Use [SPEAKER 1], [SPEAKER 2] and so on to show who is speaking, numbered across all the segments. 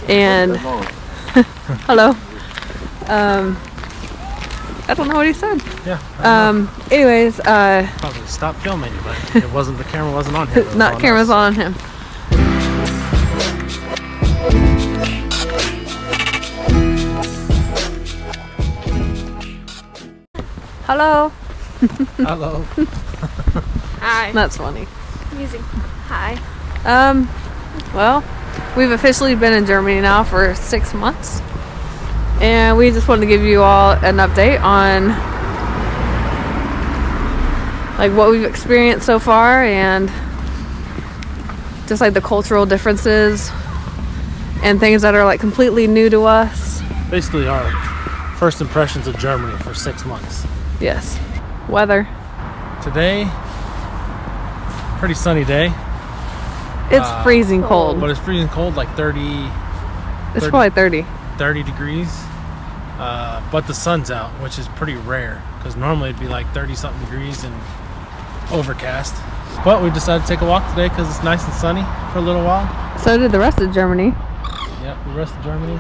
[SPEAKER 1] And hello. I don't know what he said.
[SPEAKER 2] Yeah.
[SPEAKER 1] Anyways,
[SPEAKER 2] Probably stopped filming, but it wasn't. The camera wasn't on him.
[SPEAKER 1] not cameras on him. Hello.
[SPEAKER 2] Hello.
[SPEAKER 3] Hi.
[SPEAKER 1] That's funny.
[SPEAKER 3] Music. Hi.
[SPEAKER 1] Well, we've officially been in Germany now for 6 months, and we just wanted to give you all an update on like what we've experienced so far, and just like the cultural differences and things that are like completely new to us.
[SPEAKER 2] Basically, our first impressions of Germany for 6 months.
[SPEAKER 1] Yes. Weather.
[SPEAKER 2] Today, pretty sunny day.
[SPEAKER 1] It's freezing cold.
[SPEAKER 2] But it's freezing cold, like 30.
[SPEAKER 1] It's probably
[SPEAKER 2] 30 degrees. But the sun's out, which is pretty rare, because normally it'd be like 30 something degrees and overcast. But we decided to take a walk today because it's nice and sunny for a little while.
[SPEAKER 1] So did the rest of Germany.
[SPEAKER 2] Yep, the rest of Germany.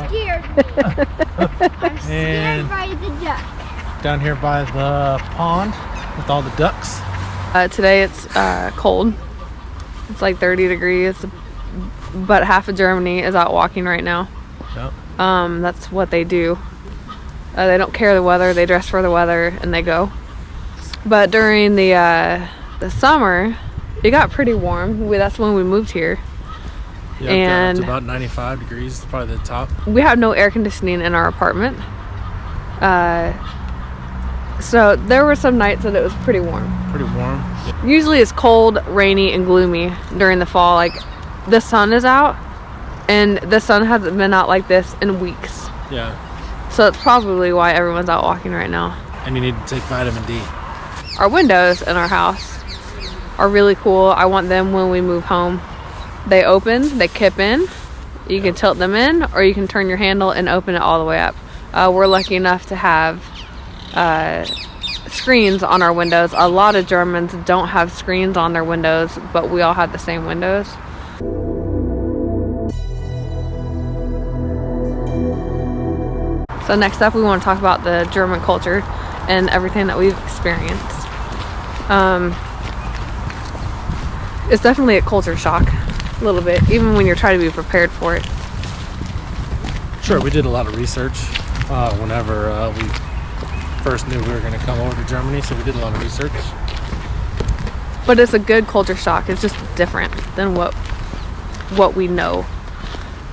[SPEAKER 3] Scared. I'm scared by the duck.
[SPEAKER 2] Down here by the pond with all the ducks.
[SPEAKER 1] Today it's cold. It's like 30 degrees, but half of Germany is out walking right now.
[SPEAKER 2] Yep.
[SPEAKER 1] That's what they do. They don't care the weather. They dress for the weather and they go. But during the summer, it got pretty warm. That's when we moved here.
[SPEAKER 2] Yeah,
[SPEAKER 1] and
[SPEAKER 2] it's about 95 degrees. It's probably the top.
[SPEAKER 1] We have no air conditioning in our apartment. So there were some nights that it was pretty warm.
[SPEAKER 2] Pretty warm. Yeah.
[SPEAKER 1] Usually it's cold, rainy, and gloomy during the fall. Like the sun is out, and the sun hasn't been out like this in weeks.
[SPEAKER 2] Yeah.
[SPEAKER 1] So it's probably why everyone's out walking right now.
[SPEAKER 2] And you need to take vitamin D.
[SPEAKER 1] Our windows in our house are really cool. I want them when we move home. They open, they kip in. You can tilt them in, or you can turn your handle and open it all the way up. We're lucky enough to have screens on our windows. A lot of Germans don't have screens on their windows, but we all have the same windows. So next up, we want to talk about the German culture and everything that we've experienced. It's definitely a culture shock, a little bit, even when you're trying to be prepared for it.
[SPEAKER 2] Sure, we did a lot of research whenever we first knew we were going to come over to Germany, so we did a lot of research.
[SPEAKER 1] But it's a good culture shock. It's just different than what we know.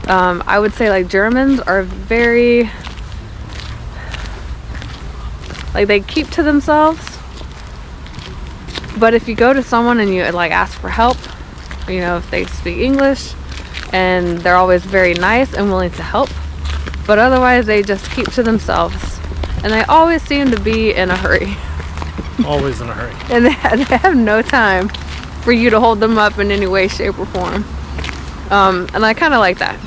[SPEAKER 1] I would say like Germans are very, like they keep to themselves. But if you go to someone and you like ask for help, you know, if they speak English, and they're always very nice and willing to help. But otherwise they just keep to themselves. And they always seem to be in a hurry.
[SPEAKER 2] Always in a hurry.
[SPEAKER 1] And they have no time for you to hold them up in any way, shape, or form. And I kind of like that.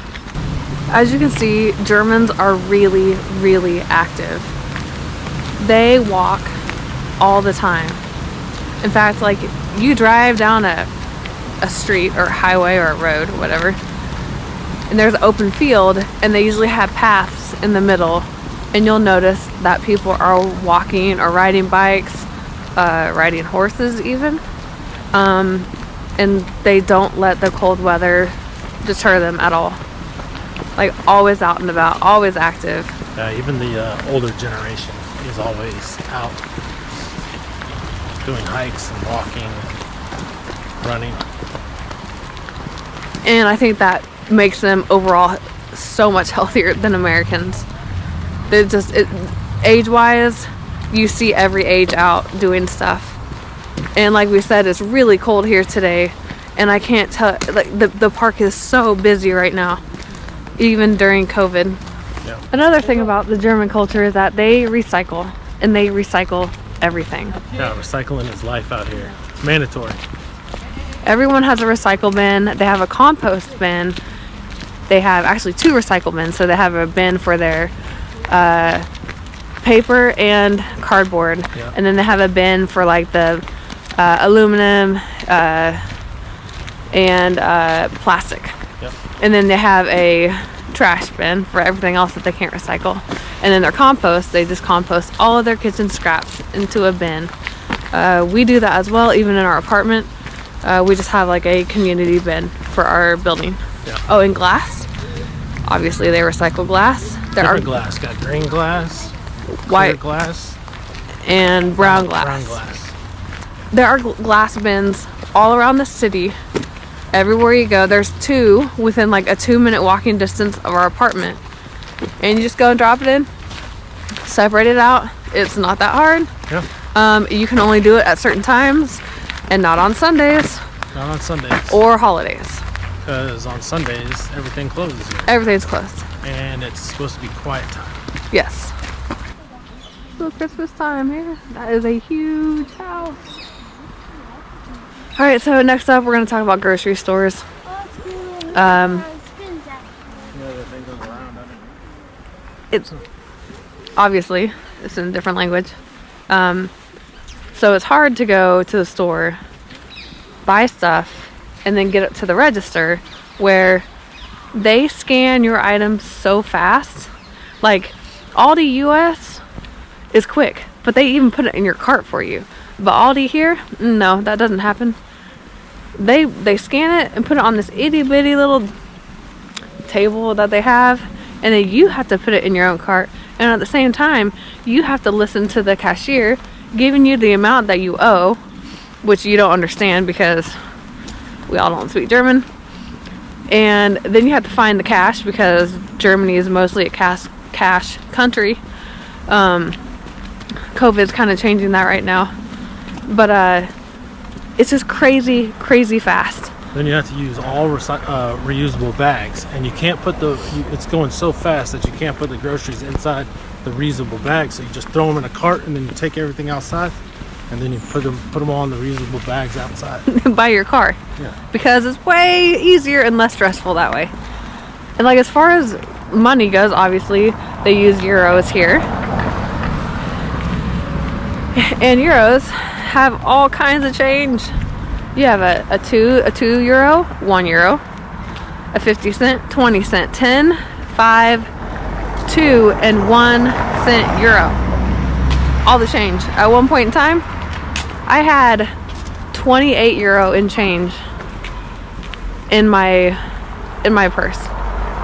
[SPEAKER 1] As you can see, Germans are really, really active. They walk all the time. In fact, like you drive down a street or a highway or a road or whatever, and there's an open field, and they usually have paths in the middle, and you'll notice that people are walking or riding bikes, riding horses even, and they don't let the cold weather deter them at all. Like always out and about, always active.
[SPEAKER 2] Even the older generation is always out doing hikes and walking, running.
[SPEAKER 1] And I think that makes them overall so much healthier than Americans. They're just, age-wise, you see every age out doing stuff. And like we said, it's really cold here today, and I can't tell, like the park is so busy right now, even during COVID.
[SPEAKER 2] Yeah.
[SPEAKER 1] Another thing about the German culture is that they recycle, and they recycle everything.
[SPEAKER 2] Yeah, recycling is life out here. It's mandatory.
[SPEAKER 1] Everyone has a recycle bin. They have a compost bin. They have actually 2 recycle bins. So they have a bin for their paper and cardboard.
[SPEAKER 2] Yeah.
[SPEAKER 1] And then they have a bin for like the aluminum and plastic.
[SPEAKER 2] Yep.
[SPEAKER 1] And then they have a trash bin for everything else that they can't recycle. And then their compost, they just compost all of their kitchen scraps into a bin. We do that as well, even in our apartment. We just have like a community bin for our building.
[SPEAKER 2] Yeah.
[SPEAKER 1] Oh, and glass. Obviously, they recycle glass. There
[SPEAKER 2] Different glass. Got green glass,
[SPEAKER 1] white
[SPEAKER 2] clear glass,
[SPEAKER 1] and brown glass.
[SPEAKER 2] Brown glass.
[SPEAKER 1] There are glass bins all around the city. Everywhere you go, there's 2 within like a 2-minute walking distance of our apartment. And you just go and drop it in, separate it out. It's not that hard.
[SPEAKER 2] Yeah.
[SPEAKER 1] You can only do it at certain times and not on Sundays.
[SPEAKER 2] Not on Sundays.
[SPEAKER 1] Or holidays.
[SPEAKER 2] Because on Sundays, everything closes here.
[SPEAKER 1] Everything's closed.
[SPEAKER 2] And it's supposed to be quiet time.
[SPEAKER 1] Yes. Still Christmas time here. That is a huge house. Alright, so next up we're going to talk about grocery stores. It's obviously it's in a different language. So it's hard to go to the store, buy stuff, and then get it to the register where they scan your items so fast. Like Aldi US is quick, but they even put it in your cart for you. But Aldi here, no, that doesn't happen. They scan it and put it on this itty bitty little table that they have, and then you have to put it in your own cart. And at the same time, you have to listen to the cashier giving you the amount that you owe, which you don't understand because we all don't speak German. And then you have to find the cash because Germany is mostly a cash country. COVID's kind of changing that right now. But it's just crazy fast.
[SPEAKER 2] Then you have to use all reusable bags, and you can't put it's going so fast that you can't put the groceries inside the reusable bags. So you just throw them in a cart, and then you take everything outside, and then you put them all in the reusable bags outside.
[SPEAKER 1] By your car.
[SPEAKER 2] Yeah. Because
[SPEAKER 1] it's way easier and less stressful that way. And like as far as money goes, obviously they use euros here. And euros have all kinds of change. You have a 2 euro, 1 euro, a 50 cent, 20 cent, 10, 5, 2, and 1 cent euro. All the change. At one point in time, I had 28 euro in change in my purse.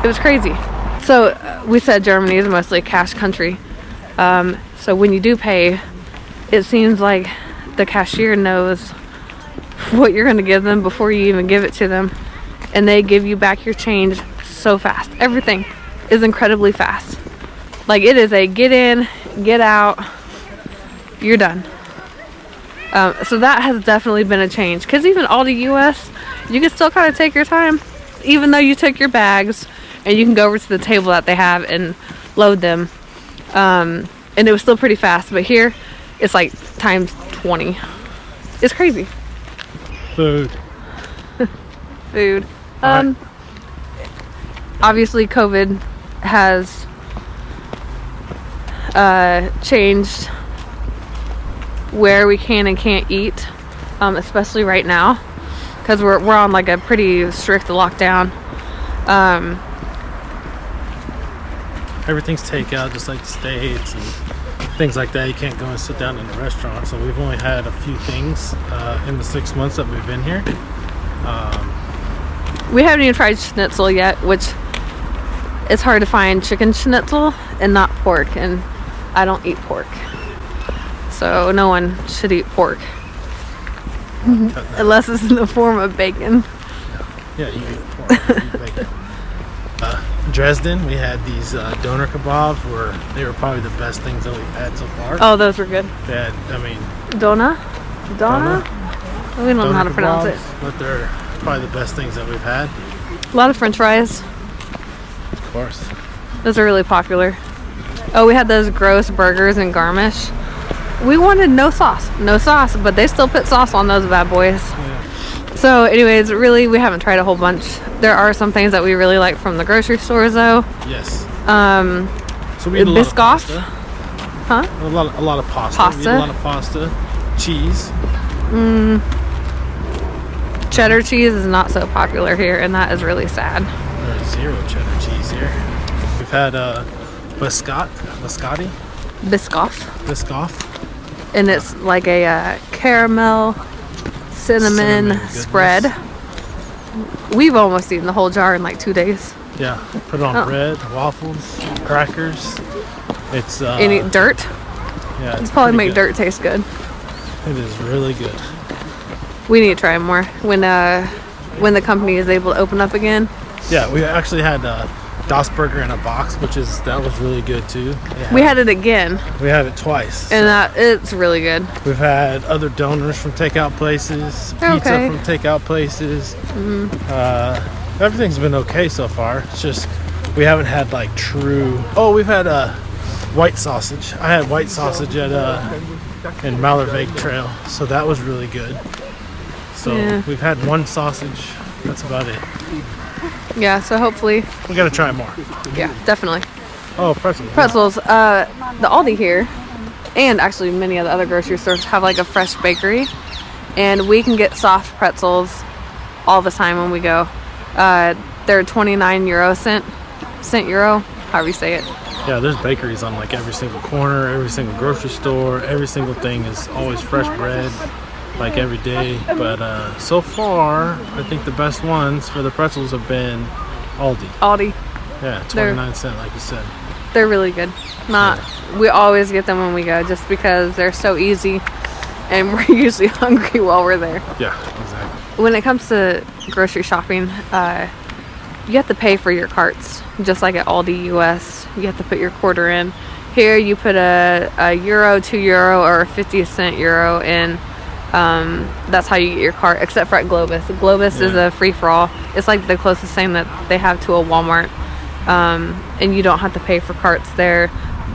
[SPEAKER 1] It was crazy. So we said Germany is mostly a cash country. So when you do pay, it seems like the cashier knows what you're going to give them before you even give it to them, and they give you back your change so fast. Everything is incredibly fast. Like it is a get in, get out, you're done. So that has definitely been a change, because even Aldi US, you can still kind of take your time, even though you took your bags, and you can go over to the table that they have and load them, and it was still pretty fast. But here it's like times 20. It's crazy.
[SPEAKER 2] food.
[SPEAKER 1] Food.
[SPEAKER 2] Right.
[SPEAKER 1] Obviously COVID has changed where we can and can't eat, especially right now, because we're on like a pretty strict lockdown.
[SPEAKER 2] Everything's takeout, just like the States and things like that. You can't go and sit down in a restaurant. So we've only had a few things in the 6 months that we've been here.
[SPEAKER 1] We haven't even tried schnitzel yet, which it's hard to find chicken schnitzel and not pork, and I don't eat pork. So no one should eat pork. Unless it's in the form of bacon.
[SPEAKER 2] Yeah, you eat pork. You eat bacon. Dresden, we had these doner kebabs, where they were probably the best things that we've had so far.
[SPEAKER 1] Oh, those were good.
[SPEAKER 2] They had,
[SPEAKER 1] Dona? We don't know how to
[SPEAKER 2] kebabs,
[SPEAKER 1] pronounce it.
[SPEAKER 2] but they're probably the best things that we've had.
[SPEAKER 1] A lot of French fries.
[SPEAKER 2] Of course.
[SPEAKER 1] Those are really popular. Oh, we had those gross burgers in Garmisch. We wanted no sauce, but they still put sauce on those bad boys.
[SPEAKER 2] Yeah.
[SPEAKER 1] So anyways, really, we haven't tried a whole bunch. There are some things that we really like from the grocery stores, though.
[SPEAKER 2] Yes. So we eat a lot of pasta.
[SPEAKER 1] Huh?
[SPEAKER 2] A lot of pasta.
[SPEAKER 1] Pasta.
[SPEAKER 2] We eat a lot of pasta. Cheese.
[SPEAKER 1] Cheddar cheese is not so popular here, and that is really sad.
[SPEAKER 2] There's zero cheddar cheese here. We've had biscotti,
[SPEAKER 1] Biscoff. And it's like a caramel cinnamon spread. We've almost eaten the whole jar in like 2 days.
[SPEAKER 2] Yeah, put it on bread, waffles, crackers. It's
[SPEAKER 1] and eat dirt.
[SPEAKER 2] Yeah, it's
[SPEAKER 1] probably make
[SPEAKER 2] good.
[SPEAKER 1] dirt taste good.
[SPEAKER 2] It is really good.
[SPEAKER 1] We need to try more when the company is able to open up again.
[SPEAKER 2] Yeah, we actually had Das Burger in a box, that was really good too.
[SPEAKER 1] We had it again.
[SPEAKER 2] We had it twice.
[SPEAKER 1] And it's really good.
[SPEAKER 2] We've had other donors from takeout places, pizza from takeout places. Everything's been okay so far. It's just we haven't had like true. Oh, we've had white sausage. I had white sausage at in Mallarveig Trail, so that was really good. So we've had one sausage. That's about it.
[SPEAKER 1] Yeah, so hopefully
[SPEAKER 2] we gotta try more.
[SPEAKER 1] Yeah, definitely.
[SPEAKER 2] Oh, pretzels.
[SPEAKER 1] Pretzels. The Aldi here, and actually many of the other grocery stores have like a fresh bakery, and we can get soft pretzels all the time when we go. They're 29 cent euro, however you say it.
[SPEAKER 2] Yeah, there's bakeries on like every single corner, every single grocery store, every single thing is always fresh bread, like every day. But so far, I think the best ones for the pretzels have been Aldi. Yeah, 29 cent, like you said.
[SPEAKER 1] They're really good. We always get them when we go, just because they're so easy, and we're usually hungry while we're there.
[SPEAKER 2] Yeah, exactly.
[SPEAKER 1] When it comes to grocery shopping, you have to pay for your carts, just like at Aldi US. You have to put your quarter in. Here, you put a euro, €2, or a 50-cent euro in. That's how you get your cart, except for at Globus. Globus is a free-for-all. It's like the closest thing that they have to a Walmart, and you don't have to pay for carts there.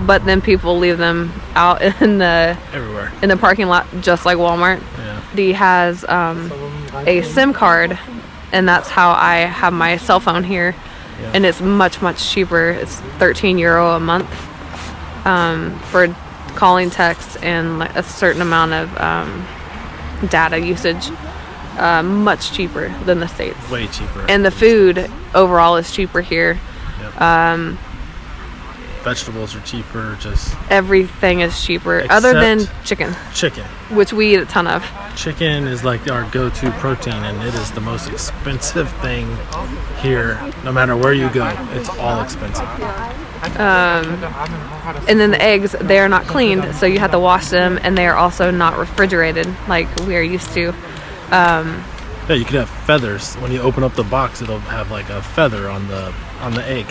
[SPEAKER 1] But then people leave them out in the
[SPEAKER 2] everywhere
[SPEAKER 1] in the parking lot, just like Walmart.
[SPEAKER 2] Yeah.
[SPEAKER 1] He has a SIM card, and that's how I have my cell phone here. Yeah. And it's much cheaper. It's €13 a month for calling, text, and a certain amount of data usage. Much cheaper than the States.
[SPEAKER 2] Way cheaper.
[SPEAKER 1] And the food overall is cheaper here. Yep.
[SPEAKER 2] Vegetables are cheaper. Just
[SPEAKER 1] everything is cheaper, other than chicken.
[SPEAKER 2] Chicken,
[SPEAKER 1] which we eat a ton of.
[SPEAKER 2] Chicken is like our go-to protein, and it is the most expensive thing here. No matter where you go, it's all expensive.
[SPEAKER 1] And then the eggs, they are not cleaned, so you have to wash them, and they are also not refrigerated like we are used to.
[SPEAKER 2] Yeah, you could have feathers. When you open up the box, it'll have like a feather on the egg.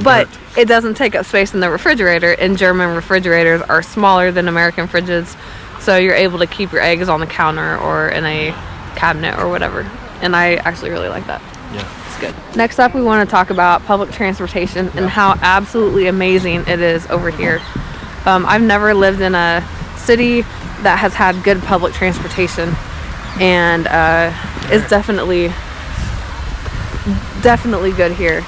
[SPEAKER 1] But it doesn't take up space in the refrigerator, and German refrigerators are smaller than American fridges, so you're able to keep your eggs on the counter or in a cabinet or whatever. And I actually really like that.
[SPEAKER 2] Yeah,
[SPEAKER 1] it's good. Next up, we want to talk about public transportation and how absolutely amazing it is over here. I've never lived in a city that has had good public transportation, and it's definitely good here.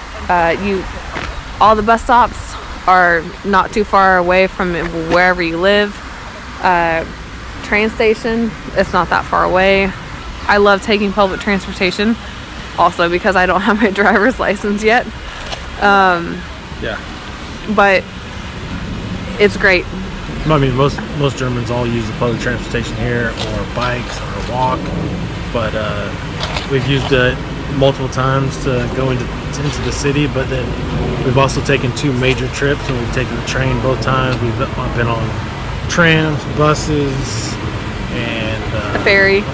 [SPEAKER 1] All the bus stops are not too far away from wherever you live. Train station, it's not that far away. I love taking public transportation, also because I don't have my driver's license yet.
[SPEAKER 2] Yeah.
[SPEAKER 1] But it's great.
[SPEAKER 2] I mean, most Germans all use the public transportation here, or bikes, or walk. But we've used it multiple times to go into the city, but then we've also taken 2 major trips, and we've taken the train both times. We've been on trams, buses, and
[SPEAKER 1] a ferry,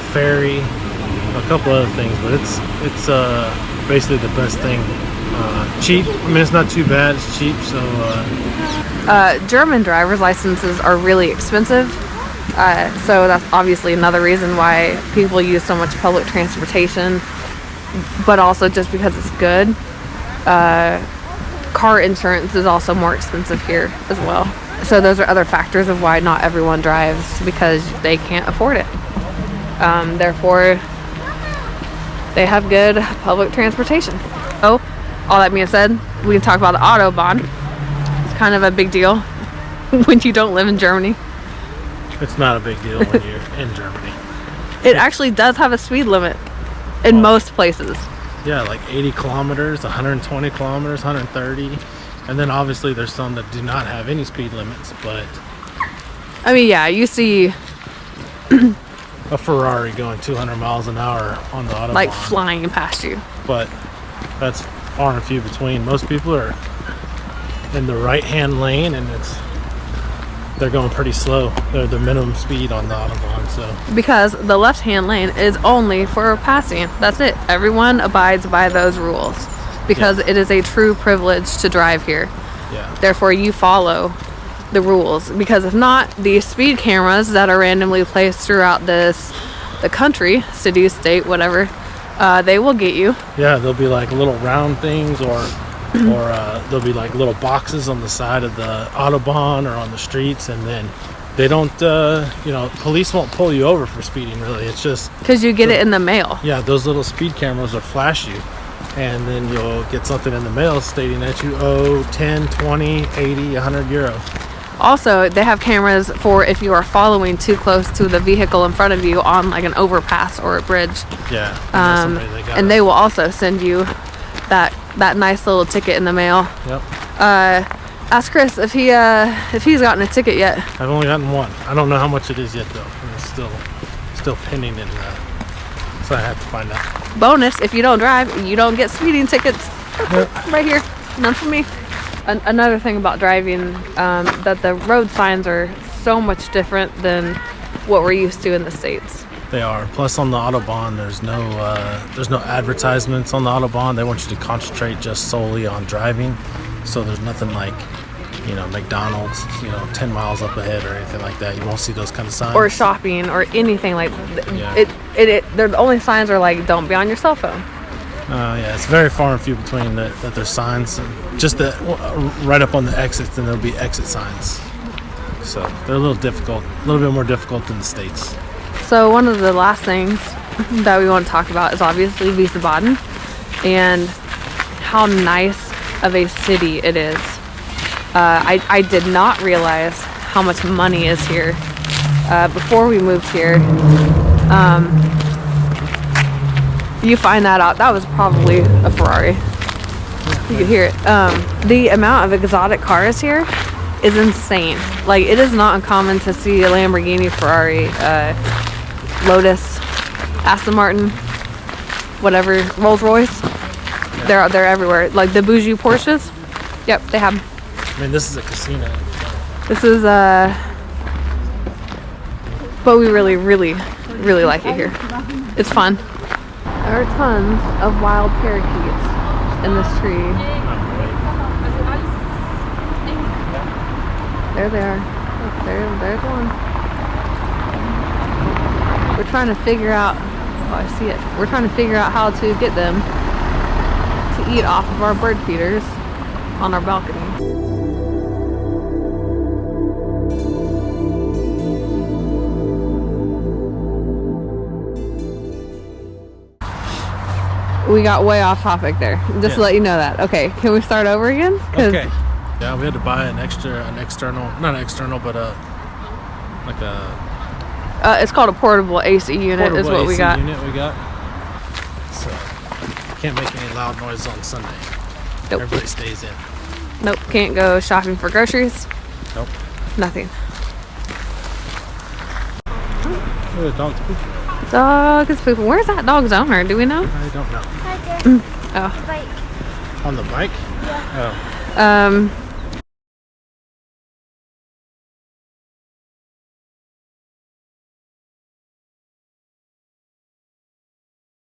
[SPEAKER 2] a couple other things, but it's basically the best thing. Cheap. I mean, it's not too bad. It's cheap, so
[SPEAKER 1] German driver's licenses are really expensive, so that's obviously another reason why people use so much public transportation, but also just because it's good. Car insurance is also more expensive here as well. So those are other factors of why not everyone drives, because they can't afford it. Therefore, they have good public transportation. Oh, all that being said, we can talk about the Autobahn. It's kind of a big deal when you don't live in Germany.
[SPEAKER 2] It's not a big deal when you're in Germany.
[SPEAKER 1] It actually does have a speed limit in most places.
[SPEAKER 2] Yeah, like 80 kilometers, 120 kilometers, 130. And then obviously there's some that do not have any speed limits, but
[SPEAKER 1] I mean, yeah, you see
[SPEAKER 2] a Ferrari going 200 miles an hour on the Autobahn.
[SPEAKER 1] like flying past you.
[SPEAKER 2] But that's far and few between. Most people are in the right-hand lane, and they're going pretty slow. They're the minimum speed on the Autobahn. So
[SPEAKER 1] Because the left-hand lane is only for passing. That's it. Everyone abides by those rules because it is a true privilege to drive here.
[SPEAKER 2] yeah,
[SPEAKER 1] Therefore, you follow the rules, because if not, these speed cameras that are randomly placed throughout the country, city, state, whatever, they will get you.
[SPEAKER 2] yeah, there'll be like little round things, or there'll be like little boxes on the side of the Autobahn or on the streets, and then they don't, police won't pull you over for speeding. Really, it's just
[SPEAKER 1] Because you get it in the mail.
[SPEAKER 2] yeah, those little speed cameras will flash you, and then you'll get something in the mail stating that you owe 10, 20, 80, 100 euro.
[SPEAKER 1] Also, they have cameras for if you are following too close to the vehicle in front of you on like an overpass or a bridge.
[SPEAKER 2] Yeah.
[SPEAKER 1] And they will also send you that nice little ticket in the mail.
[SPEAKER 2] Yep.
[SPEAKER 1] Ask Chris if he's gotten a ticket yet.
[SPEAKER 2] I've only gotten one. I don't know how much it is yet though. It's still pending in so I have to find out.
[SPEAKER 1] Bonus, if you don't drive, you don't get speeding tickets. Right here. None for me. Another thing about driving, that the road signs are so much different than what we're used to in the States.
[SPEAKER 2] They are. Plus on the Autobahn, there's no advertisements on the Autobahn. They want you to concentrate just solely on driving. So there's nothing like, McDonald's, 10 miles up ahead or anything like that. You won't see those kind of signs.
[SPEAKER 1] Or shopping or anything like
[SPEAKER 2] Yeah.
[SPEAKER 1] the only signs are like, don't be on your cell phone.
[SPEAKER 2] Yeah, it's very far and few between that there's signs. Just right up on the exits, and there'll be exit signs. So they're a little bit more difficult than the States.
[SPEAKER 1] So one of the last things that we want to talk about is obviously Wiesbaden and how nice of a city it is. I did not realize how much money is here before we moved here. You find that out. That was probably a Ferrari. You could hear it. The amount of exotic cars here is insane. Like, it is not uncommon to see a Lamborghini, Ferrari, Lotus, Aston Martin, whatever, Rolls Royce. They're everywhere. Like the bougie Porsches. Yep, they have.
[SPEAKER 2] I mean, this is a casino.
[SPEAKER 1] This is but we really, really, really like it here. It's fun. There are tons of wild parakeets in this tree. There they are. Oh, there's one. We're trying to figure out, I see it. We're trying to figure out how to get them to eat off of our bird feeders on our balcony. We got way off topic there. Just to let you know that. Okay, can we start over again?
[SPEAKER 2] Okay. Yeah, we had to buy not an external, but like a
[SPEAKER 1] it's called a portable AC unit. Is what
[SPEAKER 2] AC
[SPEAKER 1] we got.
[SPEAKER 2] Unit we got. So can't make any loud noise on Sunday.
[SPEAKER 1] Nope.
[SPEAKER 2] Everybody stays in.
[SPEAKER 1] Nope. Can't go shopping for groceries.
[SPEAKER 2] Nope.
[SPEAKER 1] Nothing.
[SPEAKER 2] Look at the dog's pooping.
[SPEAKER 1] Dog is pooping. Where's that dog's owner? Do we know?
[SPEAKER 2] I don't know.
[SPEAKER 3] Right there.
[SPEAKER 1] Oh.
[SPEAKER 3] Bike.
[SPEAKER 2] On the bike?
[SPEAKER 3] Yeah.
[SPEAKER 2] Oh.